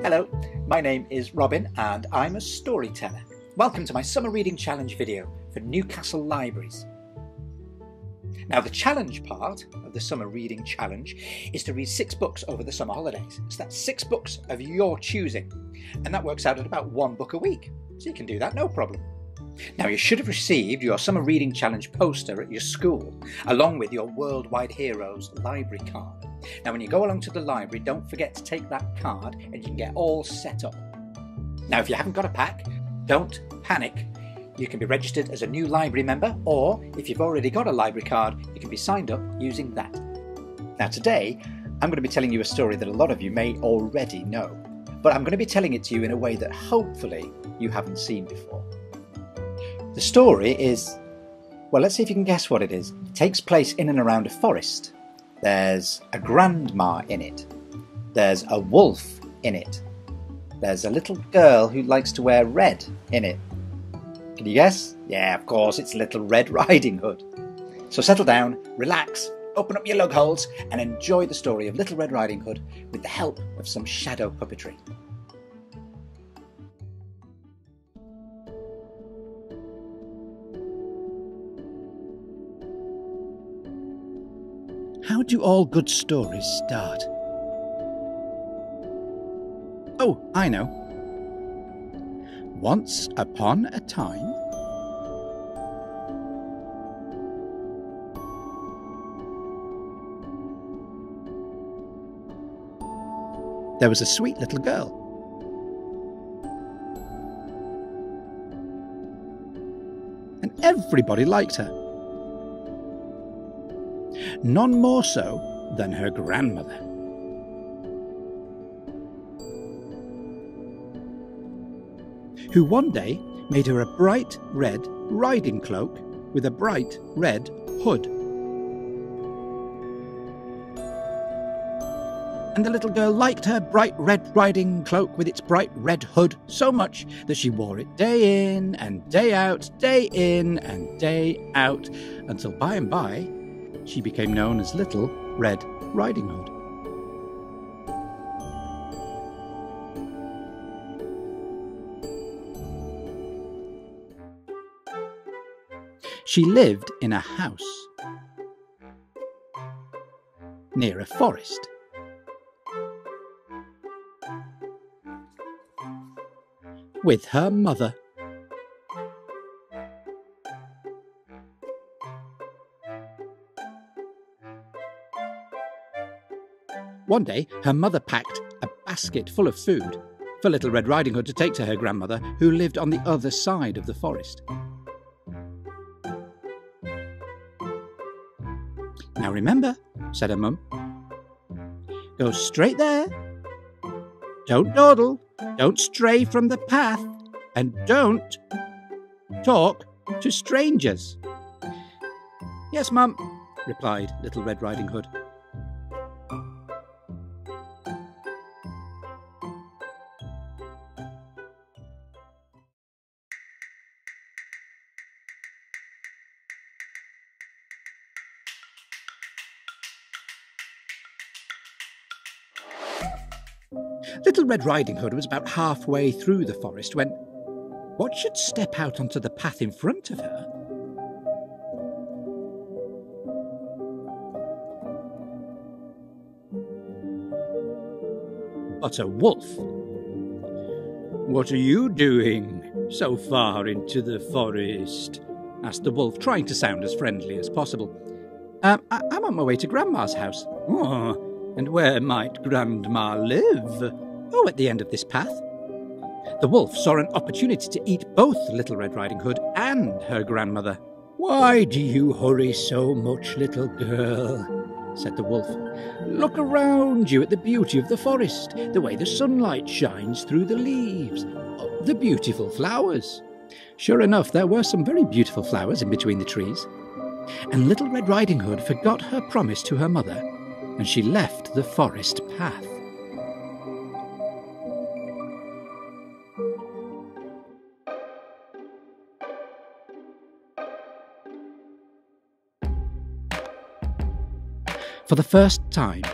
Hello, my name is Robin and I'm a storyteller. Welcome to my Summer Reading Challenge video for Newcastle libraries. Now the challenge part of the Summer Reading Challenge is to read 6 books over the summer holidays. So that's 6 books of your choosing, and that works out at about 1 book a week. So you can do that, no problem. Now you should have received your Summer Reading Challenge poster at your school, along with your Worldwide Heroes library card. Now when you go along to the library, don't forget to take that card and you can get all set up. Now if you haven't got a pack, don't panic. You can be registered as a new library member, or if you've already got a library card, you can be signed up using that. Now today, I'm going to be telling you a story that a lot of you may already know, but I'm going to be telling it to you in a way that hopefully you haven't seen before. The story is, well, let's see if you can guess what it is. It takes place in and around a forest. There's a grandma in it. There's a wolf in it. There's a little girl who likes to wear red in it. Can you guess? Yeah, of course, it's Little Red Riding Hood. So settle down, relax, open up your lug holes and enjoy the story of Little Red Riding Hood with the help of some shadow puppetry. How do all good stories start? Oh, I know. Once upon a time, there was a sweet little girl. And everybody liked her. None more so than her grandmother. Who one day made her a bright red riding cloak with a bright red hood. And the little girl liked her bright red riding cloak with its bright red hood so much that she wore it day in and day out, day in and day out, until by and by she became known as Little Red Riding Hood. She lived in a house near a forest. With her mother. One day, her mother packed a basket full of food for Little Red Riding Hood to take to her grandmother, who lived on the other side of the forest. Now remember, said her mum, go straight there, don't dawdle, don't stray from the path, and don't talk to strangers. Yes, Mum, replied Little Red Riding Hood. Little Red Riding Hood was about halfway through the forest when what should step out onto the path in front of her? But a wolf. "What are you doing so far into the forest?" asked the wolf, trying to sound as friendly as possible. I'm on my way to Grandma's house." "Oh, and where might Grandma live?" "Oh, at the end of this path." The wolf saw an opportunity to eat both Little Red Riding Hood and her grandmother. "Why do you hurry so much, little girl?" said the wolf. "Look around you at the beauty of the forest, the way the sunlight shines through the leaves, the beautiful flowers." Sure enough, there were some very beautiful flowers in between the trees. And Little Red Riding Hood forgot her promise to her mother, and she left the forest path. For the first time,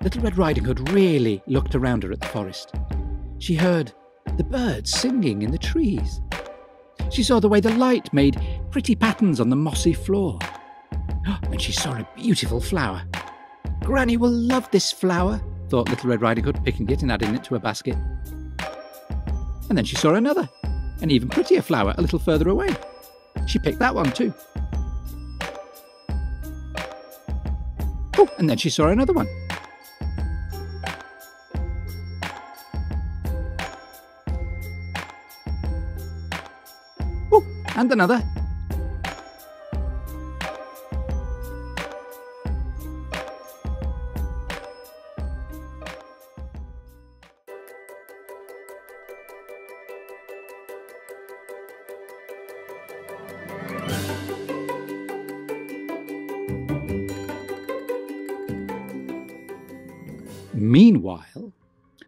Little Red Riding Hood really looked around her at the forest. She heard the birds singing in the trees. She saw the way the light made pretty patterns on the mossy floor. And she saw a beautiful flower. Granny will love this flower, thought Little Red Riding Hood, picking it and adding it to her basket. And then she saw another, an even prettier flower a little further away. She picked that one too. Oh, and then she saw another one. Oh, and another. Meanwhile,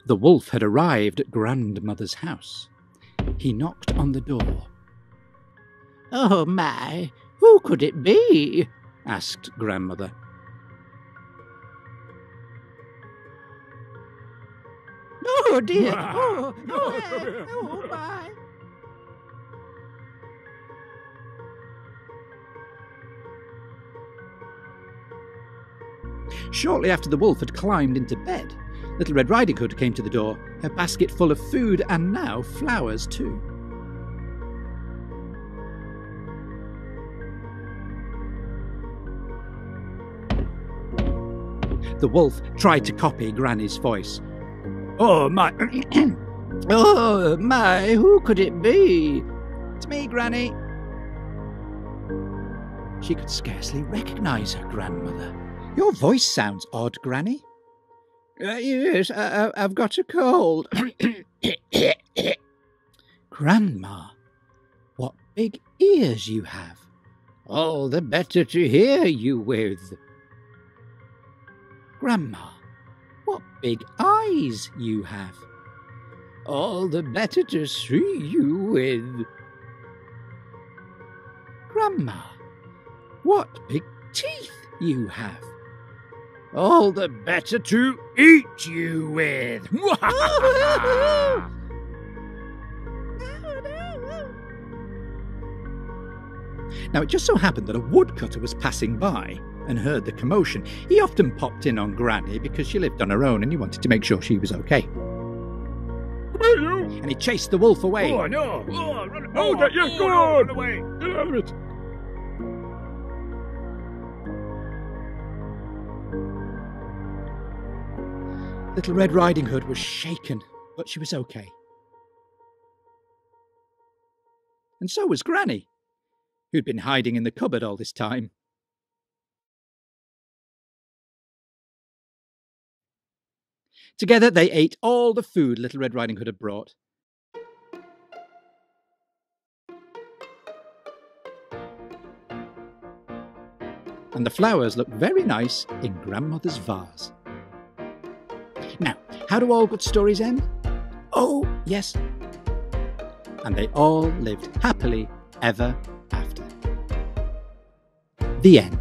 the wolf had arrived at Grandmother's house. He knocked on the door. "Oh my, who could it be?" asked Grandmother. "Oh dear, oh my." Shortly after the wolf had climbed into bed, Little Red Riding Hood came to the door, her basket full of food and now flowers too. The wolf tried to copy Granny's voice. "Oh my, oh my, who could it be?" "It's me, Granny." She could scarcely recognise her grandmother. "Your voice sounds odd, Granny." Yes, I've got a cold." "Grandma, what big ears you have." "All the better to hear you with." "Grandma, what big eyes you have." "All the better to see you with." "Grandma, what big teeth you have." "All the better to eat you with." Now, it just so happened that a woodcutter was passing by and heard the commotion. He often popped in on Granny because she lived on her own and he wanted to make sure she was okay. And he chased the wolf away. "Oh, no! Oh, run! Oh, get you! Go on! Run away! Get out of it!" Little Red Riding Hood was shaken, but she was okay. And so was Granny, who'd been hiding in the cupboard all this time. Together they ate all the food Little Red Riding Hood had brought. And the flowers looked very nice in Grandmother's vase. Now, how do all good stories end? Oh, yes. And they all lived happily ever after. The end.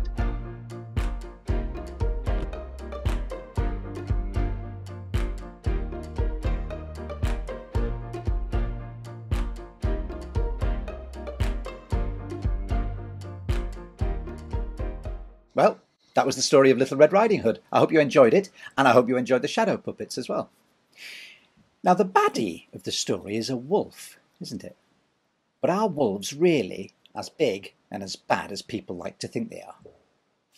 Well, that was the story of Little Red Riding Hood. I hope you enjoyed it, and I hope you enjoyed the shadow puppets as well. Now, the baddie of the story is a wolf, isn't it? But are wolves really as big and as bad as people like to think they are?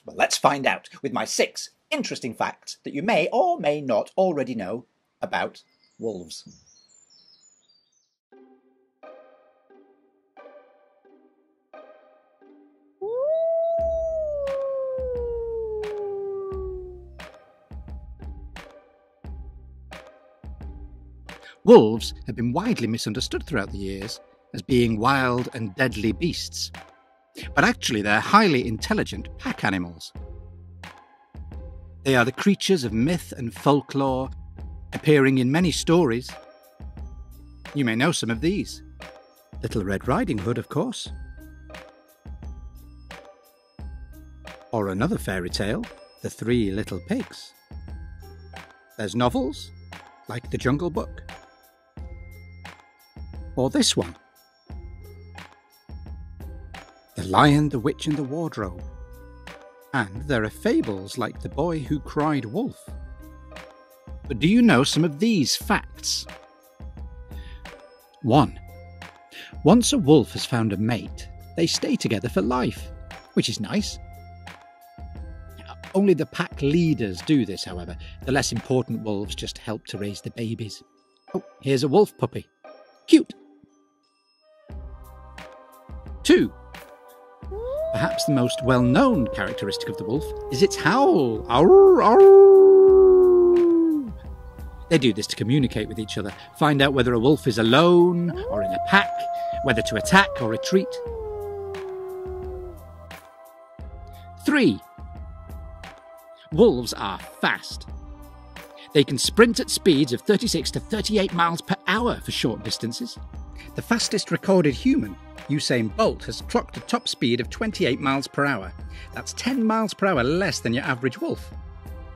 Well, let's find out with my 6 interesting facts that you may or may not already know about wolves. Wolves have been widely misunderstood throughout the years as being wild and deadly beasts, but actually they're highly intelligent pack animals. They are the creatures of myth and folklore, appearing in many stories. You may know some of these. Little Red Riding Hood, of course. Or another fairy tale, The 3 Little Pigs. There's novels, like The Jungle Book, Or this one. The Lion, the Witch and the Wardrobe. And there are fables like The Boy Who Cried Wolf. But do you know some of these facts? 1. Once a wolf has found a mate, they stay together for life, which is nice. Only the pack leaders do this, however. The less important wolves just help to raise the babies. Oh, here's a wolf puppy. Cute. 2. Perhaps the most well-known characteristic of the wolf is its howl. Arr, arr. They do this to communicate with each other, find out whether a wolf is alone or in a pack, whether to attack or retreat. 3. Wolves are fast. They can sprint at speeds of 36 to 38 miles per hour for short distances. The fastest recorded human, Usain Bolt, has clocked a top speed of 28 miles per hour. That's 10 miles per hour less than your average wolf.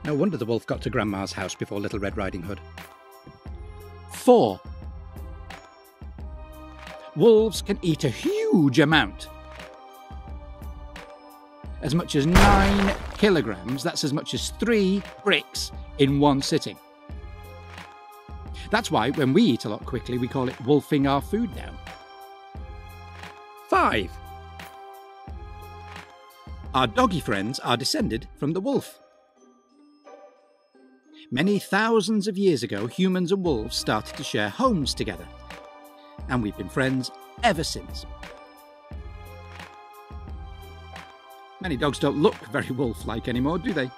No wonder the wolf got to Grandma's house before Little Red Riding Hood. 4. Wolves can eat a huge amount. As much as 9 kilograms, that's as much as 3 bricks in one sitting. That's why when we eat a lot quickly, we call it wolfing our food down. 5. Our doggy friends are descended from the wolf. Many thousands of years ago, humans and wolves started to share homes together, and we've been friends ever since. Many dogs don't look very wolf-like anymore, do they?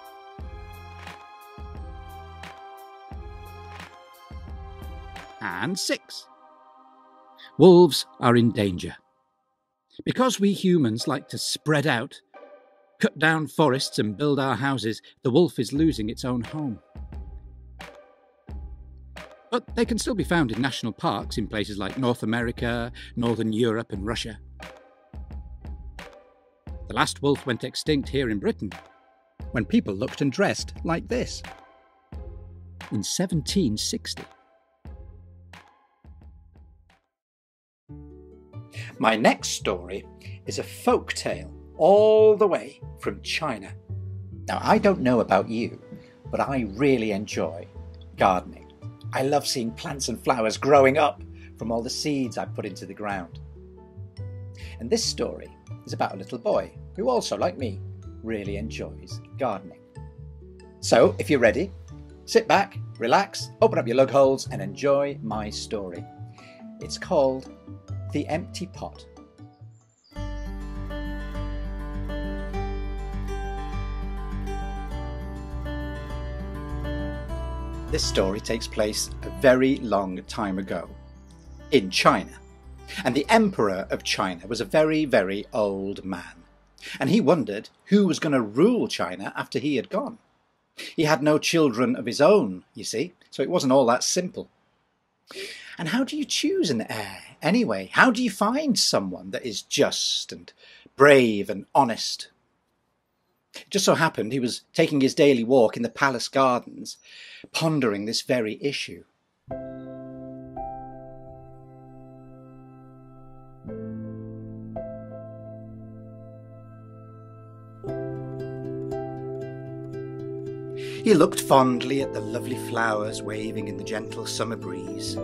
And 6. Wolves are in danger. Because we humans like to spread out, cut down forests and build our houses, the wolf is losing its own home. But they can still be found in national parks in places like North America, Northern Europe and Russia. The last wolf went extinct here in Britain, when people looked and dressed like this, in 1760. My next story is a folk tale all the way from China. Now, I don't know about you, but I really enjoy gardening. I love seeing plants and flowers growing up from all the seeds I put into the ground. And this story is about a little boy who also, like me, really enjoys gardening. So, if you're ready, sit back, relax, open up your lug holes and enjoy my story. It's called The Empty Pot. This story takes place a very long time ago, in China. And the Emperor of China was a very, very old man. And he wondered who was going to rule China after he had gone. He had no children of his own, you see, so it wasn't all that simple. And how do you choose an heir, anyway? How do you find someone that is just and brave and honest? It just so happened he was taking his daily walk in the palace gardens, pondering this very issue. He looked fondly at the lovely flowers waving in the gentle summer breeze,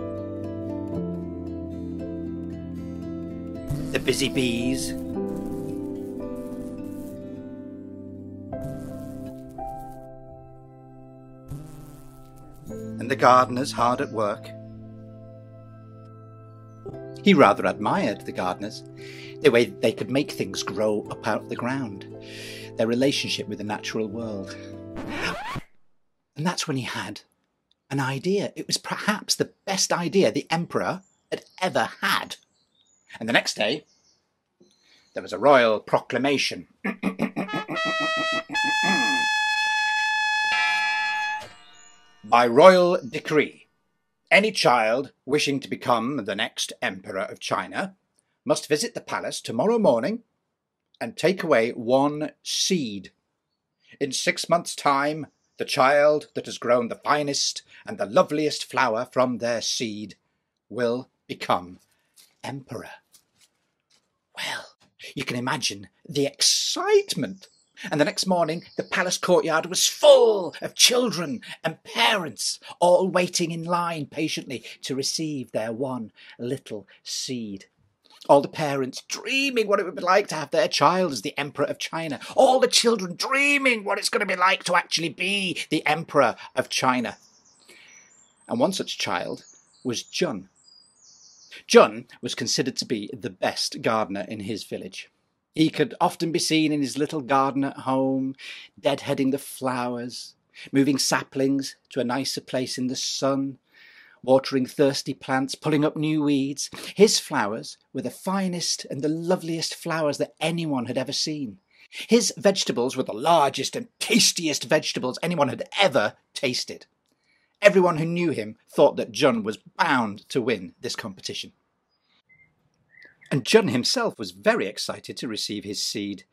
the busy bees, and the gardeners hard at work. He rather admired the gardeners, the way they could make things grow up out of the ground, their relationship with the natural world. And that's when he had an idea. It was perhaps the best idea the emperor had ever had. And the next day, there was a royal proclamation. By royal decree, any child wishing to become the next emperor of China must visit the palace tomorrow morning and take away 1 seed. In 6 months' time, the child that has grown the finest and the loveliest flower from their seed will become emperor. Well, you can imagine the excitement. And the next morning, the palace courtyard was full of children and parents, all waiting in line patiently to receive their one little seed. All the parents dreaming what it would be like to have their child as the Emperor of China. All the children dreaming what it's going to be like to actually be the Emperor of China. And one such child was Jun. Jun was considered to be the best gardener in his village. He could often be seen in his little garden at home, deadheading the flowers, moving saplings to a nicer place in the sun, watering thirsty plants, pulling up new weeds. His flowers were the finest and the loveliest flowers that anyone had ever seen. His vegetables were the largest and tastiest vegetables anyone had ever tasted. Everyone who knew him thought that Jun was bound to win this competition. And Jun himself was very excited to receive his seed.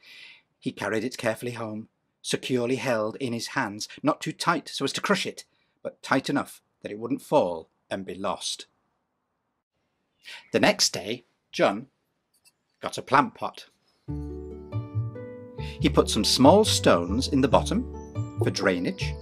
He carried it carefully home, securely held in his hands, not too tight so as to crush it, but tight enough that it wouldn't fall and be lost. The next day, Jun got a plant pot. He put some small stones in the bottom for drainage.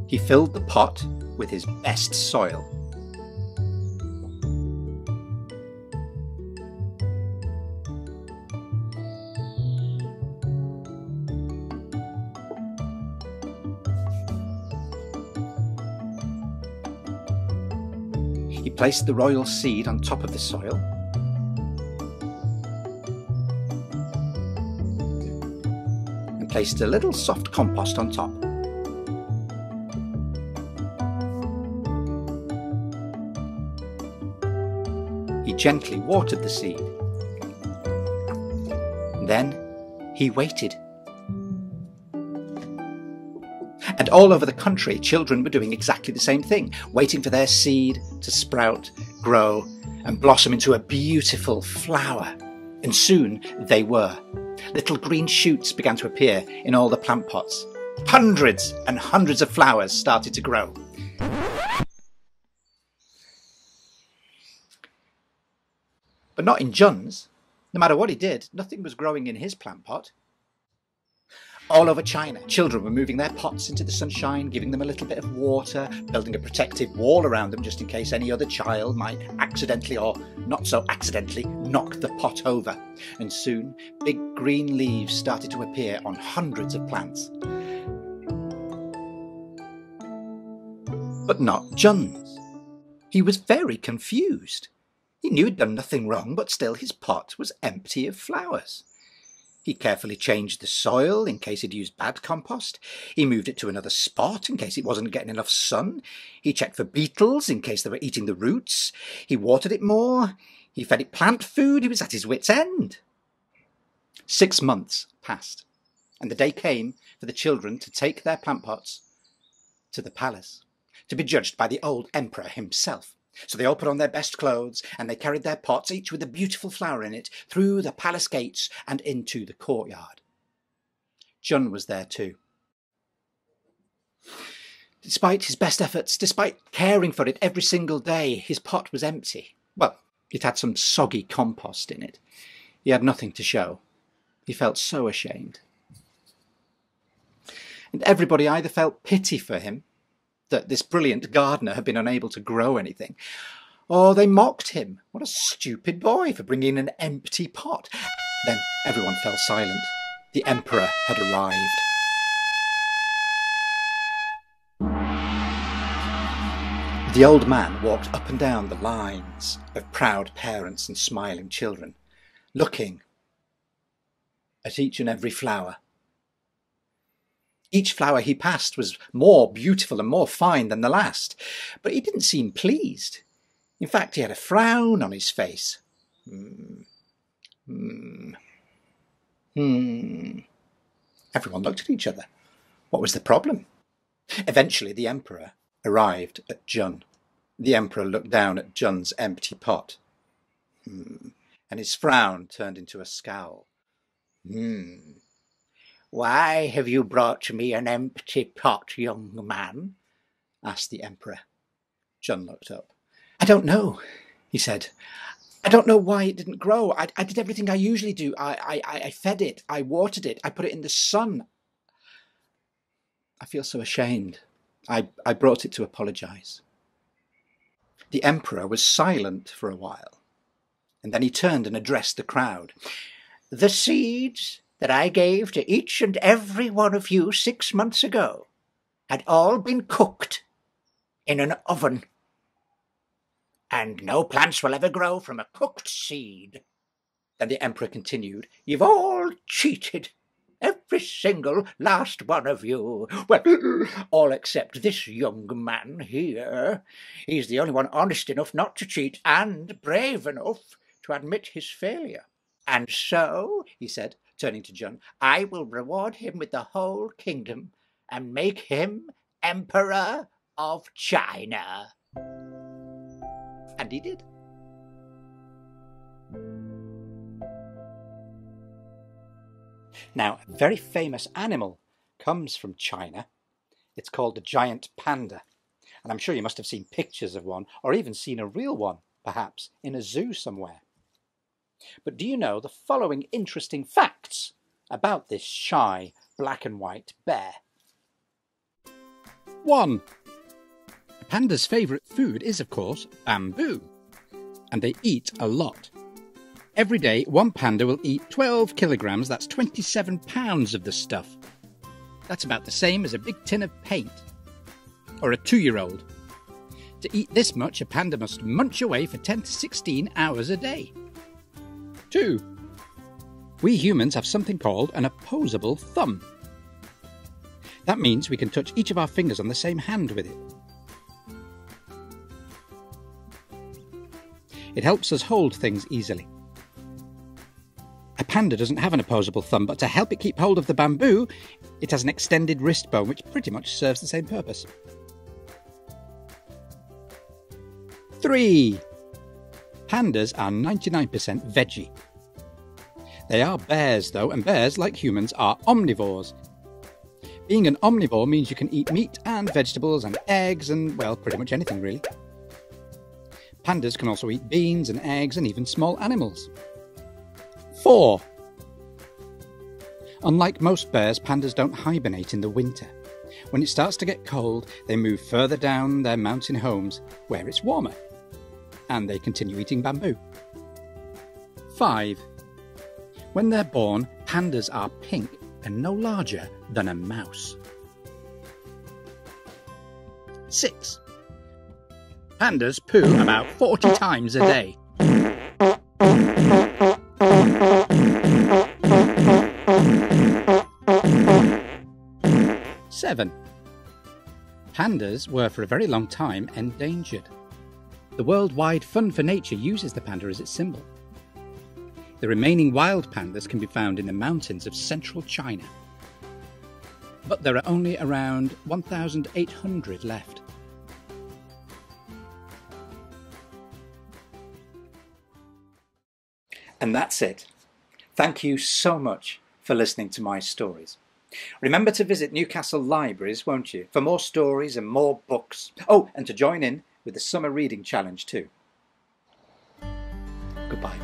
He filled the pot with his best soil. He placed the royal seed on top of the soil. And placed a little soft compost on top. He gently watered the seed. Then he waited. And all over the country, children were doing exactly the same thing, waiting for their seed to sprout, grow, and blossom into a beautiful flower. And soon they were. Little green shoots began to appear in all the plant pots. Hundreds and hundreds of flowers started to grow. But not in Jun's. No matter what he did, nothing was growing in his plant pot. All over China, children were moving their pots into the sunshine, giving them a little bit of water, building a protective wall around them just in case any other child might accidentally or not so accidentally knock the pot over. And soon, big green leaves started to appear on hundreds of plants. But not Jun's. He was very confused. He knew he'd done nothing wrong, but still his pot was empty of flowers. He carefully changed the soil in case he'd used bad compost. He moved it to another spot in case it wasn't getting enough sun. He checked for beetles in case they were eating the roots. He watered it more. He fed it plant food. He was at his wit's end. 6 months passed, and the day came for the children to take their plant pots to the palace, to be judged by the old emperor himself. So they all put on their best clothes, and they carried their pots, each with a beautiful flower in it, through the palace gates and into the courtyard. Jun was there too. Despite his best efforts, despite caring for it every single day, his pot was empty. Well, it had some soggy compost in it. He had nothing to show. He felt so ashamed. And everybody either felt pity for him, that this brilliant gardener had been unable to grow anything, or they mocked him. What a stupid boy for bringing an empty pot. Then everyone fell silent. The emperor had arrived. The old man walked up and down the lines of proud parents and smiling children, looking at each and every flower. Each flower he passed was more beautiful and more fine than the last, but he didn't seem pleased. In fact, he had a frown on his face. Everyone looked at each other. What was the problem? Eventually, the emperor arrived at Jun. The emperor looked down at Jun's empty pot, and his frown turned into a scowl. "Why have you brought me an empty pot, young man?" asked the emperor. John looked up. "I don't know," he said. "I don't know why it didn't grow. I did everything I usually do. I fed it, I watered it, I put it in the sun. I feel so ashamed. I brought it to apologize." The emperor was silent for a while, and then he turned and addressed the crowd. "The seeds that I gave to each and every one of you 6 months ago had all been cooked in an oven. And no plants will ever grow from a cooked seed." Then the emperor continued, "You've all cheated. Every single last one of you. Well, all except this young man here. He's the only one honest enough not to cheat and brave enough to admit his failure. And so," he said, turning to John, "I will reward him with the whole kingdom and make him Emperor of China." And he did. Now, a very famous animal comes from China. It's called the giant panda. And I'm sure you must have seen pictures of one, or even seen a real one, perhaps, in a zoo somewhere. But do you know the following interesting facts about this shy black and white bear? 1. A panda's favourite food is, of course, bamboo. And they eat a lot. Every day, one panda will eat 12 kilograms, that's 27 pounds of the stuff. That's about the same as a big tin of paint. Or a 2-year-old. To eat this much, a panda must munch away for 10 to 16 hours a day. 2. We humans have something called an opposable thumb. That means we can touch each of our fingers on the same hand with it. It helps us hold things easily. A panda doesn't have an opposable thumb, but to help it keep hold of the bamboo, it has an extended wrist bone, which pretty much serves the same purpose. 3. Pandas are 99% veggie. They are bears, though, and bears, like humans, are omnivores. Being an omnivore means you can eat meat and vegetables and eggs and, well, pretty much anything, really. Pandas can also eat beans and eggs and even small animals. 4. Unlike most bears, pandas don't hibernate in the winter. When it starts to get cold, they move further down their mountain homes where it's warmer, and they continue eating bamboo. 5. When they're born, pandas are pink and no larger than a mouse. 6. Pandas poo about 40 times a day. 7. Pandas were for a very long time endangered. The Worldwide Fund for Nature uses the panda as its symbol. The remaining wild pandas can be found in the mountains of central China. But there are only around 1,800 left. And that's it. Thank you so much for listening to my stories. Remember to visit Newcastle libraries, won't you, for more stories and more books. Oh, and to join in with the Summer Reading Challenge too. Goodbye.